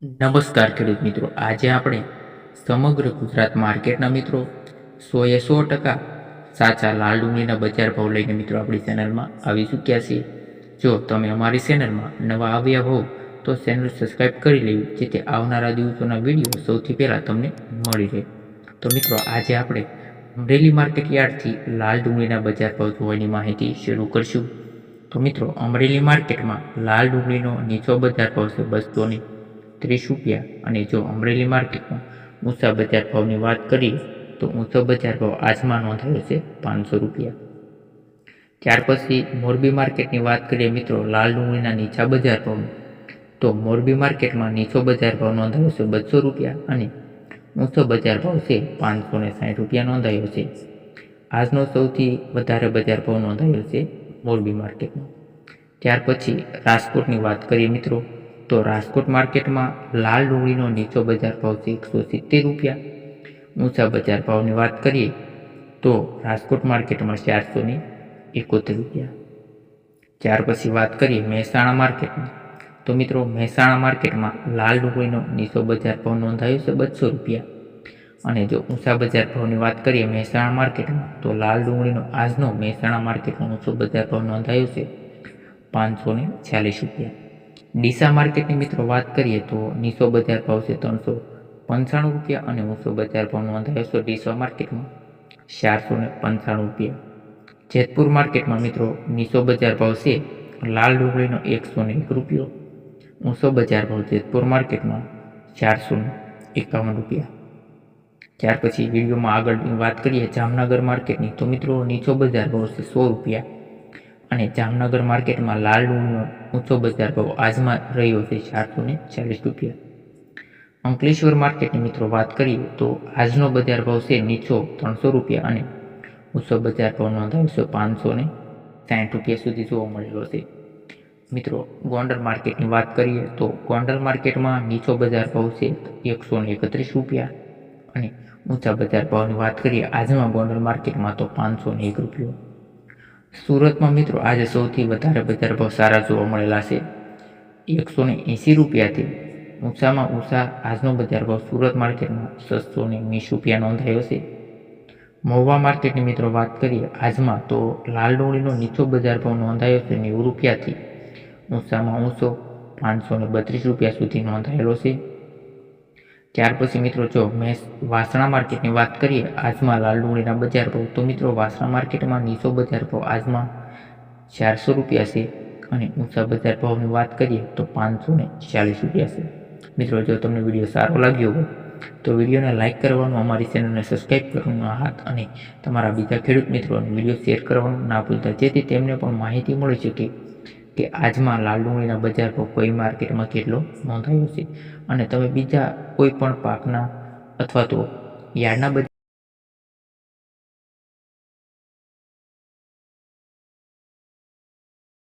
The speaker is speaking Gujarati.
નમસ્કાર ખેડૂત મિત્રો, આજે આપણે સમગ્ર ગુજરાત માર્કેટના મિત્રો 100% સાચા લાલ ડુંગળીના બજાર ભાવ લઈને મિત્રો આપણી ચેનલમાં આવી ચૂક્યા છીએ. જો તમે અમારી ચેનલમાં નવા આવ્યા હોવ તો ચેનલ સબસ્ક્રાઈબ કરી લેવી, જેથી આવનારા દિવસોના વિડીયો સૌથી પહેલાં તમને મળી રહે. તો મિત્રો, આજે આપણે અમરેલી માર્કેટ યાર્ડથી લાલ ડુંગળીના બજાર ભાવ જોવાની માહિતી શરૂ કરીશું. તો મિત્રો, અમરેલી માર્કેટમાં લાલ ડુંગળીનો નીચો બજાર ભાવ છે 230 રૂપિયા. અને જો અમરેલી માર્કેટમાં ઊંચા બજાર ભાવની વાત કરીએ તો ઊંચો બજાર ભાવ આજમાં નોંધાયો છે 500 રૂપિયા. ત્યાર પછી મોરબી માર્કેટની વાત કરીએ મિત્રો, લાલ ડુંગળીના નીચા બજાર ભાવની, તો મોરબી માર્કેટમાં નીચો બજાર ભાવ નોંધાયો છે 200 રૂપિયા અને ઊંચો બજાર ભાવ છે 560 રૂપિયા નોંધાયો છે. આજનો સૌથી વધારે બજાર ભાવ નોંધાયો છે મોરબી માર્કેટમાં. ત્યાર પછી રાજકોટની વાત કરીએ મિત્રો, તો રાજકોટ માર્કેટમાં લાલ ડુંગળીનો નીચો બજાર ભાવ છે 170 રૂપિયા. ઊંચા બજાર ભાવની વાત કરીએ તો રાજકોટ માર્કેટમાં 471 રૂપિયા. ત્યાર પછી વાત કરીએ મહેસાણા માર્કેટની, તો મિત્રો મહેસાણા માર્કેટમાં લાલ ડુંગળીનો નીચો બજાર ભાવ નોંધાયો છે 200 રૂપિયા. અને જો ઊંચા બજાર ભાવની વાત કરીએ મહેસાણા માર્કેટમાં, તો લાલ ડુંગળીનો આજનો મહેસાણા માર્કેટમાં ઊંચો બજાર ભાવ નોંધાયો છે 546 રૂપિયા. ડીસા માર્કેટની મિત્રો વાત કરીએ તો નીચો બજાર ભાવ છે 395 રૂપિયા અને ઊંચો બજાર ભાવ નોંધાયો છે ડીસા માર્કેટમાં 495 રૂપિયા. જેતપુર માર્કેટમાં મિત્રો નીચો બજાર ભાવ છે લાલ ડુંગળીનો 101 રૂપિયો. ઊંચો બજાર ભાવ જેતપુર માર્કેટમાં 451 રૂપિયા. ત્યાર પછી વિડીયોમાં આગળની વાત કરીએ જામનગર માર્કેટની, તો મિત્રો નીચો બજાર ભાવ છે 100 રૂપિયા અને જામનગર માર્કેટમાં લાલ ડુંગળીનો ઊંચો બજાર ભાવ આજમાં રહ્યો છે 440 રૂપિયા. અંકલેશ્વર માર્કેટની મિત્રો વાત કરીએ તો આજનો બજાર ભાવ છે નીચો 300 રૂપિયા અને ઊંચો બજાર ભાવ નોંધાયો છે 560 રૂપિયા સુધી જોવા મળેલો છે. મિત્રો ગોંડલ માર્કેટની વાત કરીએ તો ગોંડલ માર્કેટમાં નીચો બજાર ભાવ છે 131 રૂપિયા અને ઊંચા બજાર ભાવની વાત કરીએ આજમાં ગોંડલ માર્કેટમાં તો 501 રૂપિયો. સુરતમાં મિત્રો આજે સૌથી વધારે બજાર ભાવ સારા જોવા મળેલા છે 180 રૂપિયાથી. ઊંચામાં ઊંચા આજનો બજાર ભાવ સુરત માર્કેટમાં 620 રૂપિયા નોંધાયો છે. મહુવા માર્કેટની મિત્રો વાત કરીએ આજમાં, તો લાલ ડુંગળીનો નીચો બજાર ભાવ નોંધાયો છે 90 રૂપિયાથી. ઊંચામાં ઊંચો 532 રૂપિયા સુધી નોંધાયેલો છે. ત્યાર પછી મિત્રો જો વાસણા માર્કેટની વાત કરીએ આજમાં લાલ ડુંગળીના બજાર ભાવ, તો મિત્રો વાસણા માર્કેટમાં નીચો બજાર ભાવ આજમાં 400 રૂપિયા છે અને ઊંચા બજાર ભાવની વાત કરીએ તો 540 રૂપિયા છે. મિત્રો જો તમને વિડીયો સારો લાગ્યો હોય તો વિડીયોને લાઇક કરવાનું, અમારી ચેનલને સબસ્ક્રાઈબ કરવાનું હાથ અને તમારા બીજા ખેડૂત મિત્રોને વિડીયો શેર કરવાનું ના ભૂલતા, જેથી તેમને પણ માહિતી મળી શકે કે આજમાં લાલ ડુંગળીના બજાર ભાવ કઈ માર્કેટમાં કેટલો નોંધાયો છે. અને તમે બીજા કોઈ પણ પાકના અથવા તો યાર્ડના